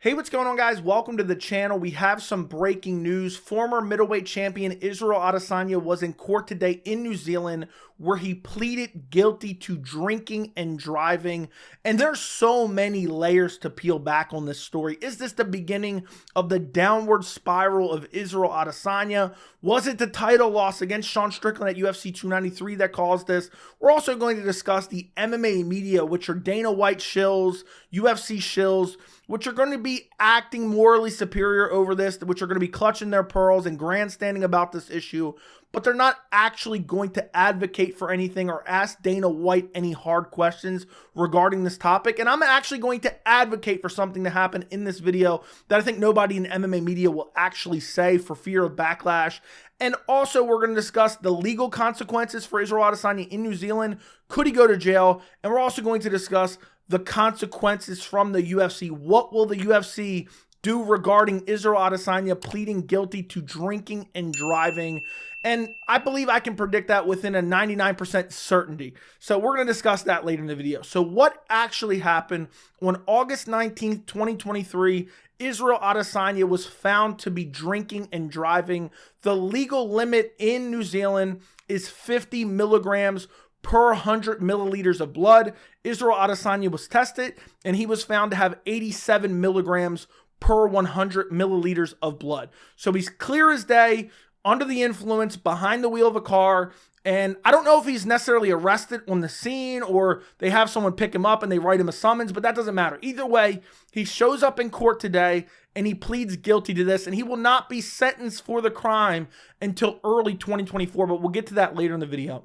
Hey, what's going on, guys? Welcome to the channel. We have some breaking news. Former middleweight champion Israel Adesanya was in court today in New Zealand where he pleaded guilty to drinking and driving. And there's so many layers to peel back on this story. Is this the beginning of the downward spiral of Israel Adesanya? Was it the title loss against Sean Strickland at UFC 293 that caused this? We're also going to discuss the MMA media, which are Dana White shills, UFC shills, which are going to be acting morally superior over this, which are going to be clutching their pearls and grandstanding about this issue, but they're not actually going to advocate for anything or ask Dana White any hard questions regarding this topic. And I'm actually going to advocate for something to happen in this video that I think nobody in MMA media will actually say for fear of backlash. And also, we're going to discuss the legal consequences for Israel Adesanya in New Zealand. Could he go to jail? And we're also going to discuss the consequences from the UFC. What will the UFC do regarding Israel Adesanya pleading guilty to drinking and driving? And I believe I can predict that within a 99% certainty. So we're going to discuss that later in the video. So what actually happened on August 19th, 2023? Israel Adesanya was found to be drinking and driving. The legal limit in New Zealand is 50 milligrams per 100 milliliters of blood. Israel Adesanya was tested and he was found to have 87 milligrams per 100 milliliters of blood. So he's clear as day, under the influence, behind the wheel of a car. And I don't know if he's necessarily arrested on the scene or they have someone pick him up and they write him a summons, but that doesn't matter. Either way, he shows up in court today and he pleads guilty to this, and he will not be sentenced for the crime until early 2024, but we'll get to that later in the video.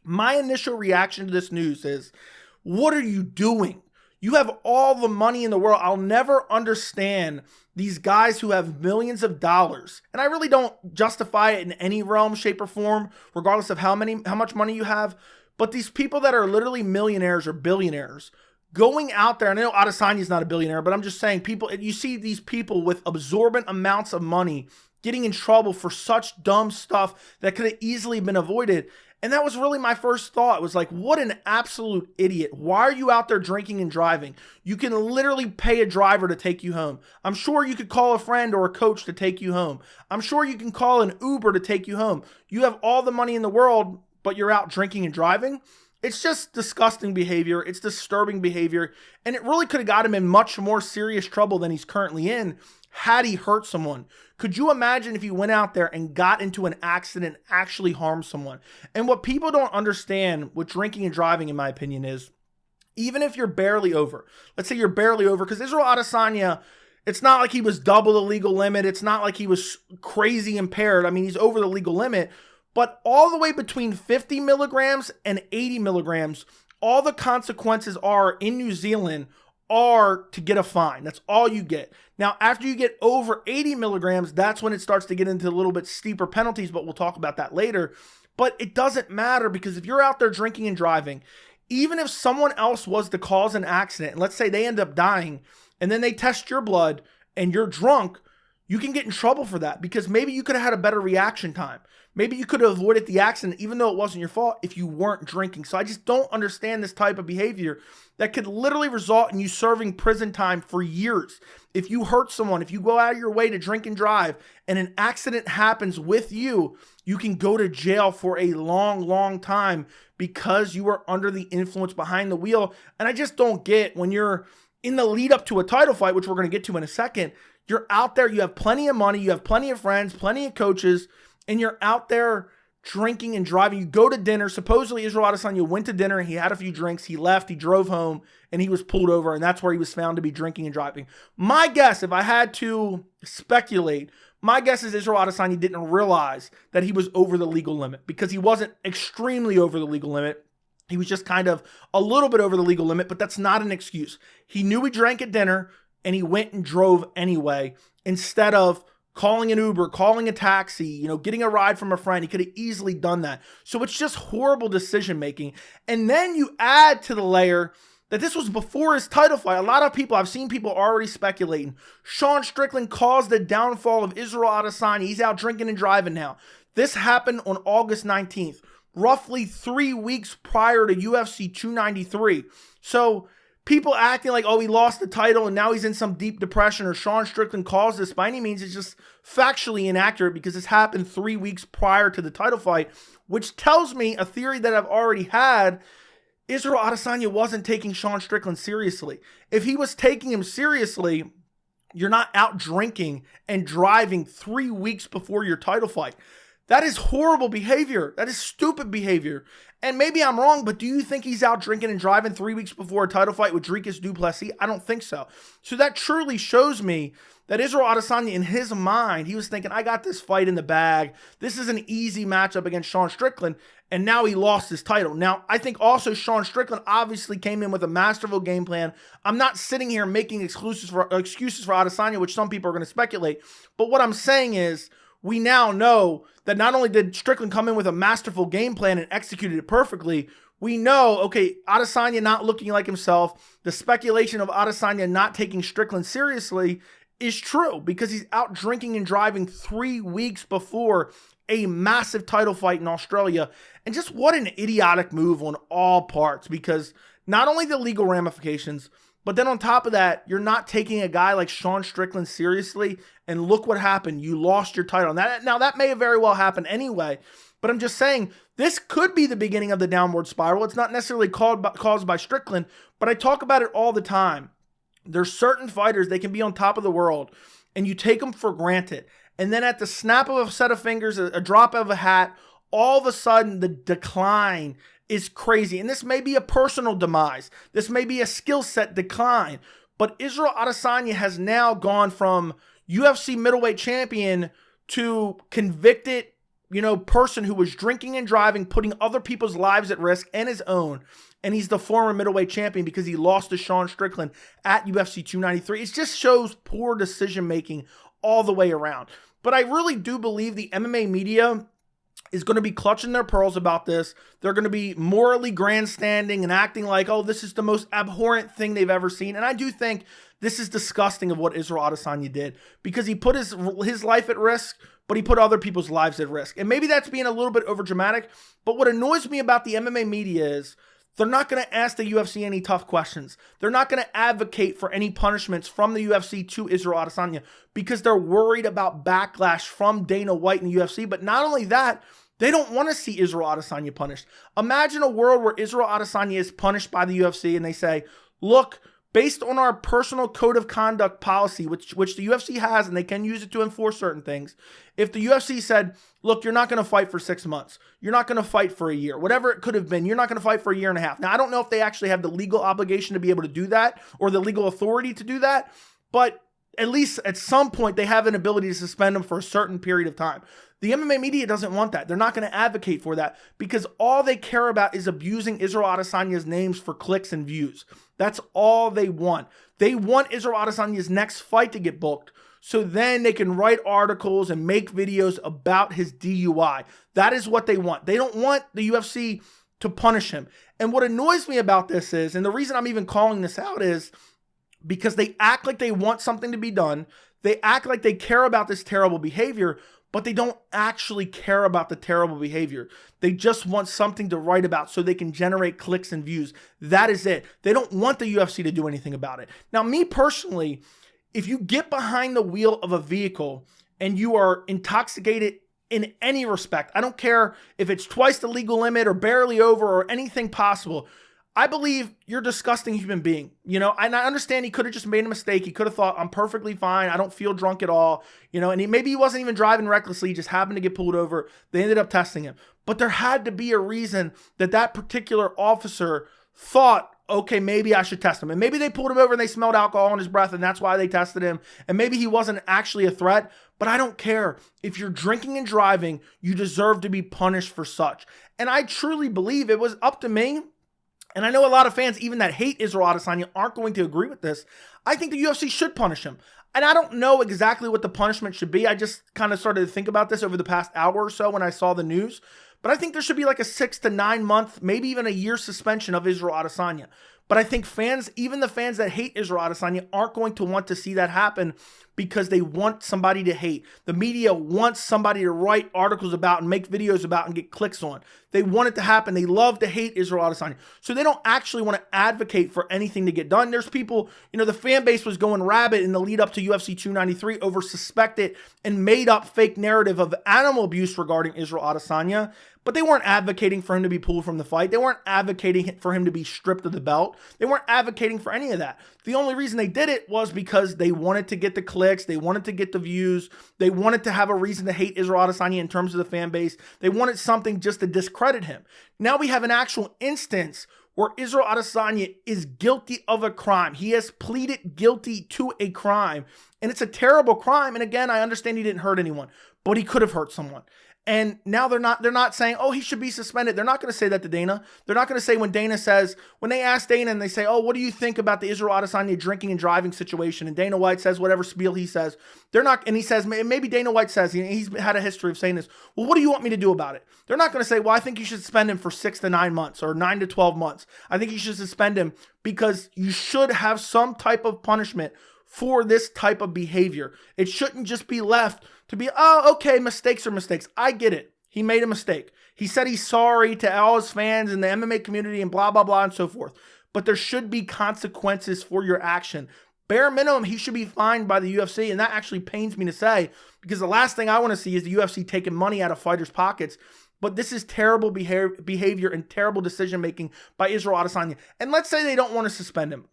My initial reaction to this news is, what are you doing? You have all the money in the world. I'll never understand these guys who have millions of dollars. And I really don't justify it in any realm, shape, or form, regardless of how much money you have. But these people that are literally millionaires or billionaires going out there, and I know Adesanya is not a billionaire, but I'm just saying, you see these people with absorbent amounts of money getting in trouble for such dumb stuff that could have easily been avoided. And that was really my first thought. It was like, what an absolute idiot. Why are you out there drinking and driving? You can literally pay a driver to take you home. I'm sure you could call a friend or a coach to take you home. I'm sure you can call an Uber to take you home. You have all the money in the world, but you're out drinking and driving. It's just disgusting behavior. It's disturbing behavior. And it really could have got him in much more serious trouble than he's currently in had he hurt someone. Could you imagine if he went out there and got into an accident, actually harmed someone? And what people don't understand with drinking and driving, in my opinion, is even if you're barely over, let's say you're barely over, because Israel Adesanya, it's not like he was double the legal limit. It's not like he was crazy impaired. I mean, he's over the legal limit. But all the way between 50 milligrams and 80 milligrams, all the consequences are in New Zealand are to get a fine. That's all you get. Now, after you get over 80 milligrams, that's when it starts to get into a little bit steeper penalties, but we'll talk about that later. But it doesn't matter, because if you're out there drinking and driving, even if someone else was to cause an accident, and let's say they end up dying, and then they test your blood and you're drunk, you can get in trouble for that, because maybe you could have had a better reaction time. Maybe you could have avoided the accident, even though it wasn't your fault, if you weren't drinking. So I just don't understand this type of behavior that could literally result in you serving prison time for years. If you hurt someone, if you go out of your way to drink and drive, and an accident happens with you, you can go to jail for a long, long time because you were under the influence behind the wheel. And I just don't get, when you're in the lead up to a title fight, which we're going to get to in a second, you're out there, you have plenty of money, you have plenty of friends, plenty of coaches, and you're out there drinking and driving. You go to dinner. Supposedly Israel Adesanya went to dinner, he had a few drinks, he left, he drove home, and he was pulled over, and that's where he was found to be drinking and driving. My guess, if I had to speculate, my guess is Israel Adesanya didn't realize that he was over the legal limit, because he wasn't extremely over the legal limit. He was just kind of a little bit over the legal limit, but that's not an excuse. He knew he drank at dinner, and he went and drove anyway, instead of calling an Uber, calling a taxi, getting a ride from a friend. He could have easily done that. So it's just horrible decision making. And then you add to the layer that this was before his title fight. A lot of people, I've seen people already speculating, Sean Strickland caused the downfall of Israel Adesanya. He's out drinking and driving now. This happened on August 19th, roughly 3 weeks prior to UFC 293. So people acting like, oh, he lost the title and now he's in some deep depression, or Sean Strickland caused this, by any means, it's just factually inaccurate, because this happened 3 weeks prior to the title fight, which tells me a theory that I've already had. Israel Adesanya wasn't taking Sean Strickland seriously. If he was taking him seriously, you're not out drinking and driving 3 weeks before your title fight. That is horrible behavior. That is stupid behavior. And maybe I'm wrong, but do you think he's out drinking and driving 3 weeks before a title fight with Dricus du Plessis? I don't think so. So that truly shows me that Israel Adesanya, in his mind, he was thinking, I got this fight in the bag. This is an easy matchup against Sean Strickland. And now he lost his title. Now, I think also Sean Strickland obviously came in with a masterful game plan. I'm not sitting here making excuses for Adesanya, which some people are going to speculate. But what I'm saying is, we now know that not only did Strickland come in with a masterful game plan and executed it perfectly, we know, okay, Adesanya not looking like himself, the speculation of Adesanya not taking Strickland seriously is true, because he's out drinking and driving 3 weeks before a massive title fight in Australia. And just what an idiotic move on all parts, because not only the legal ramifications, but then on top of that, you're not taking a guy like Sean Strickland seriously, and look what happened. You lost your title. Now that may have very well happened anyway, but I'm just saying this could be the beginning of the downward spiral. It's not necessarily caused by Strickland, but I talk about it all the time. There's certain fighters, they can be on top of the world, and you take them for granted. And then at the snap of a set of fingers, a drop of a hat, all of a sudden the decline is crazy. And this may be a personal demise. This may be a skill set decline. But Israel Adesanya has now gone from UFC middleweight champion to convicted, person who was drinking and driving, putting other people's lives at risk and his own. And he's the former middleweight champion because he lost to Sean Strickland at UFC 293. It just shows poor decision-making all the way around. But I really do believe the MMA media is going to be clutching their pearls about this. They're going to be morally grandstanding and acting like, oh, this is the most abhorrent thing they've ever seen. And I do think this is disgusting of what Israel Adesanya did, because he put his life at risk, but he put other people's lives at risk. And maybe that's being a little bit overdramatic, but what annoys me about the MMA media is they're not going to ask the UFC any tough questions. They're not going to advocate for any punishments from the UFC to Israel Adesanya, because they're worried about backlash from Dana White and the UFC. But not only that, they don't want to see Israel Adesanya punished. Imagine a world where Israel Adesanya is punished by the UFC and they say, look, based on our personal code of conduct policy, which the UFC has, and they can use it to enforce certain things, if the UFC said, look, you're not going to fight for 6 months, you're not going to fight for a year, whatever it could have been, you're not going to fight for a year and a half. Now, I don't know if they actually have the legal obligation to be able to do that or the legal authority to do that, but at least at some point they have an ability to suspend them for a certain period of time. The MMA media doesn't want that. They're not going to advocate for that, because all they care about is abusing Israel Adesanya's names for clicks and views. That's all they want. They want Israel Adesanya's next fight to get booked, so then they can write articles and make videos about his DUI. That is what they want. They don't want the UFC to punish him. And what annoys me about this is, and the reason I'm even calling this out is because they act like they want something to be done. They act like they care about this terrible behavior, but they don't actually care about the terrible behavior. They just want something to write about so they can generate clicks and views. That is it. They don't want the UFC to do anything about it. Now, me personally, if you get behind the wheel of a vehicle and you are intoxicated in any respect, I don't care if it's twice the legal limit or barely over or anything possible, I believe you're a disgusting human being, and I understand he could have just made a mistake. He could have thought, I'm perfectly fine. I don't feel drunk at all, and maybe he wasn't even driving recklessly. He just happened to get pulled over. They ended up testing him. But there had to be a reason that particular officer thought, okay, maybe I should test him. And maybe they pulled him over and they smelled alcohol in his breath, and that's why they tested him. And maybe he wasn't actually a threat, but I don't care. If you're drinking and driving, you deserve to be punished for such. And I truly believe it was up to me. And I know a lot of fans, even that hate Israel Adesanya, aren't going to agree with this. I think the UFC should punish him. And I don't know exactly what the punishment should be. I just kind of started to think about this over the past hour or so when I saw the news. But I think there should be like a 6 to 9 month, maybe even a year suspension of Israel Adesanya. But I think fans, even the fans that hate Israel Adesanya, aren't going to want to see that happen because they want somebody to hate. The media wants somebody to write articles about and make videos about and get clicks on. They want it to happen. They love to hate Israel Adesanya. So they don't actually want to advocate for anything to get done. There's people, the fan base was going rabid in the lead up to UFC 293 over suspected and made up fake narrative of animal abuse regarding Israel Adesanya. But they weren't advocating for him to be pulled from the fight. They weren't advocating for him to be stripped of the belt. They weren't advocating for any of that. The only reason they did it was because they wanted to get the clicks. They wanted to get the views. They wanted to have a reason to hate Israel Adesanya in terms of the fan base. They wanted something just to discredit him. Now we have an actual instance where Israel Adesanya is guilty of a crime. He has pleaded guilty to a crime, and it's a terrible crime. And again, I understand he didn't hurt anyone, but he could have hurt someone. And now they're not saying, oh, he should be suspended. They're not going to say that to Dana. They're not going to say when they ask Dana and they say, oh, what do you think about the Israel Adesanya drinking and driving situation? And Dana White says whatever spiel he says. And he says, maybe Dana White says, he's had a history of saying this. Well, what do you want me to do about it? They're not going to say, well, I think you should suspend him for 6 to 9 months or 9 to 12 months. I think you should suspend him because you should have some type of punishment for this type of behavior. It shouldn't just be left to be, oh, okay, mistakes are mistakes. I get it. He made a mistake. He said he's sorry to all his fans in the MMA community and blah, blah, blah, and so forth. But there should be consequences for your action. Bare minimum, he should be fined by the UFC, and that actually pains me to say because the last thing I want to see is the UFC taking money out of fighters' pockets. But this is terrible behavior and terrible decision-making by Israel Adesanya. And let's say they don't want to suspend him.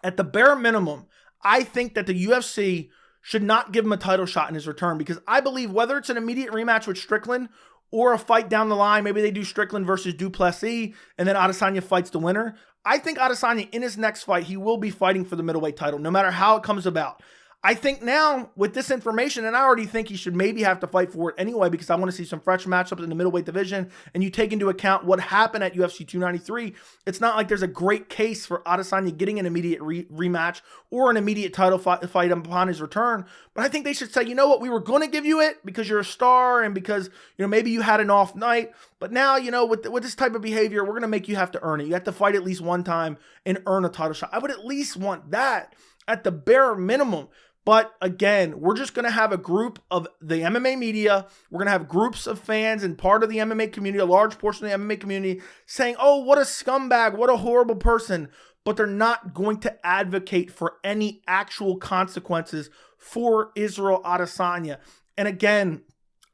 At the bare minimum, I think that the UFC should not give him a title shot in his return because I believe whether it's an immediate rematch with Strickland or a fight down the line, maybe they do Strickland versus Duplessis and then Adesanya fights the winner. I think Adesanya in his next fight, he will be fighting for the middleweight title no matter how it comes about. I think now with this information, and I already think he should maybe have to fight for it anyway because I want to see some fresh matchups in the middleweight division, and you take into account what happened at UFC 293, it's not like there's a great case for Adesanya getting an immediate rematch or an immediate title fight upon his return. But I think they should say, you know what, we were going to give you it because you're a star and because maybe you had an off night, but now with this type of behavior, we're going to make you have to earn it. You have to fight at least one time and earn a title shot. I would at least want that at the bare minimum. But again, we're just going to have a group of the MMA media. We're going to have groups of fans and part of the MMA community, a large portion of the MMA community saying, oh, what a scumbag, what a horrible person. But they're not going to advocate for any actual consequences for Israel Adesanya. And again,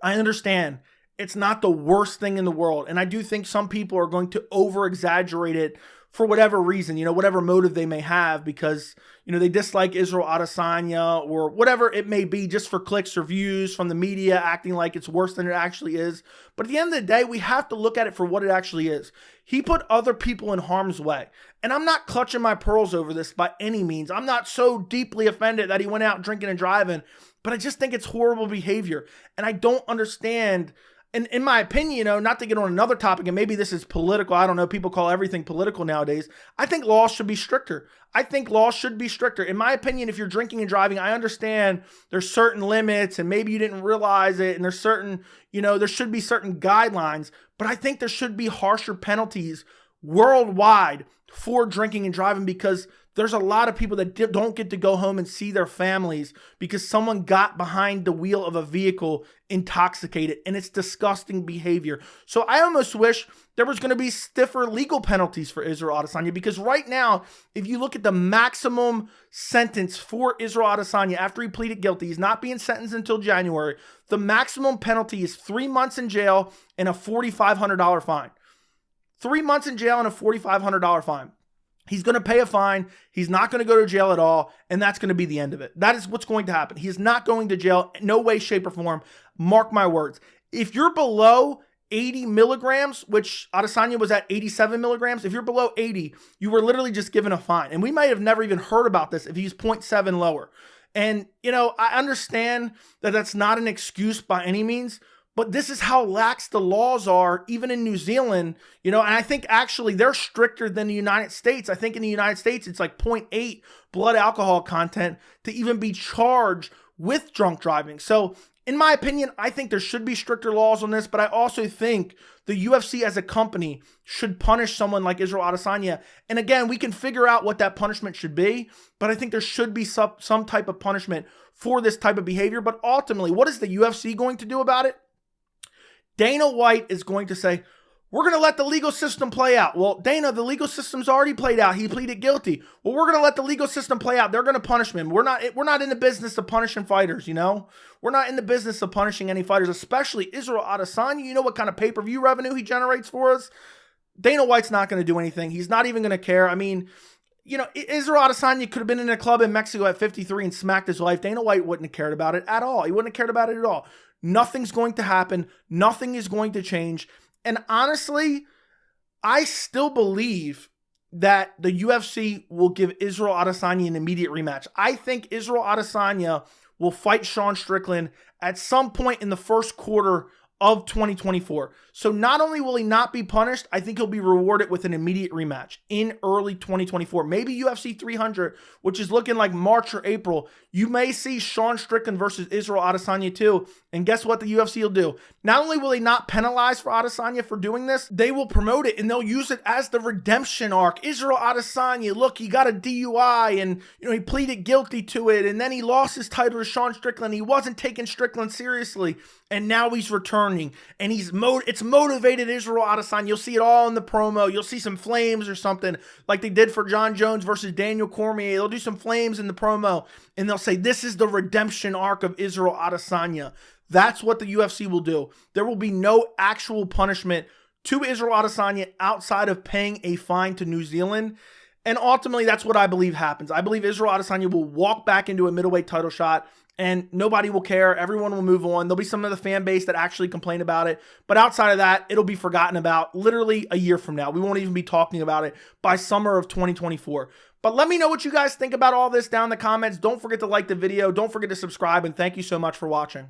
I understand it's not the worst thing in the world. And I do think some people are going to over-exaggerate it for whatever reason, whatever motive they may have because, they dislike Israel Adesanya or whatever it may be just for clicks or views from the media acting like it's worse than it actually is. But at the end of the day, we have to look at it for what it actually is. He put other people in harm's way. And I'm not clutching my pearls over this by any means. I'm not so deeply offended that he went out drinking and driving, but I just think it's horrible behavior. And I don't understand. And in my opinion, not to get on another topic, and maybe this is political, I don't know, people call everything political nowadays. I think laws should be stricter. In my opinion, if you're drinking and driving, I understand there's certain limits and maybe you didn't realize it and there's certain, there should be certain guidelines, but I think there should be harsher penalties worldwide for drinking and driving because there's a lot of people that don't get to go home and see their families because someone got behind the wheel of a vehicle intoxicated, and it's disgusting behavior. So I almost wish there was going to be stiffer legal penalties for Israel Adesanya because right now, if you look at the maximum sentence for Israel Adesanya after he pleaded guilty, he's not being sentenced until January. The maximum penalty is 3 months in jail and a $4,500 fine. 3 months in jail and a $4,500 fine. He's going to pay a fine. He's not going to go to jail at all. And that's going to be the end of it. That is what's going to happen. He is not going to jail. No way, shape, or form. Mark my words. If you're below 80 milligrams, which Adesanya was at 87 milligrams, if you're below 80, you were literally just given a fine. And we might have never even heard about this if he's 0.7 lower. And, I understand that that's not an excuse by any means, but this is how lax the laws are, even in New Zealand, and I think actually they're stricter than the United States. I think in the United States, it's like 0.8 blood alcohol content to even be charged with drunk driving. So In my opinion, I think there should be stricter laws on this, but I also think the UFC as a company should punish someone like Israel Adesanya. And again, we can figure out what that punishment should be, but I think there should be some type of punishment for this type of behavior. But ultimately, what is the UFC going to do about it? Dana White is going to say, we're going to let the legal system play out. Well, Dana, the legal system's already played out. He pleaded guilty. Well, we're going to let the legal system play out. They're going to punish him. We're not in the business of punishing fighters, you know? We're not in the business of punishing any fighters, especially Israel Adesanya. You know what kind of pay-per-view revenue he generates for us? Dana White's not going to do anything. He's not even going to care. I mean, you know, Israel Adesanya could have been in a club in Mexico at 53 and smacked his wife. Dana White wouldn't have cared about it at all. He wouldn't have cared about it at all. Nothing's going to happen. Nothing is going to change. And honestly, I still believe that the UFC will give Israel Adesanya an immediate rematch. I think Israel Adesanya will fight Sean Strickland at some point in the first quarter of 2024. So not only will he not be punished, I think he'll be rewarded with an immediate rematch in early 2024. Maybe UFC 300, which is looking like March or April. You may see Sean Strickland versus Israel Adesanya too. And guess what the UFC will do? Not only will they not penalize for Adesanya for doing this, they will promote it and they'll use it as the redemption arc. Israel Adesanya, look, he got a DUI and he pleaded guilty to it, and then he lost his title to Sean Strickland. He wasn't taking Strickland seriously, and now he's returning, and it's motivated Israel Adesanya. You'll see it all in the promo. You'll see some flames or something like they did for John Jones versus Daniel Cormier. They'll do some flames in the promo, and they'll say, this is the redemption arc of Israel Adesanya. That's what the UFC will do. There will be no actual punishment to Israel Adesanya outside of paying a fine to New Zealand. And ultimately, that's what I believe happens. I believe Israel Adesanya will walk back into a middleweight title shot, and nobody will care. Everyone will move on. There'll be some of the fan base that actually complain about it. But outside of that, it'll be forgotten about literally a year from now. We won't even be talking about it by summer of 2024. But let me know what you guys think about all this down in the comments. Don't forget to like the video. Don't forget to subscribe. And thank you so much for watching.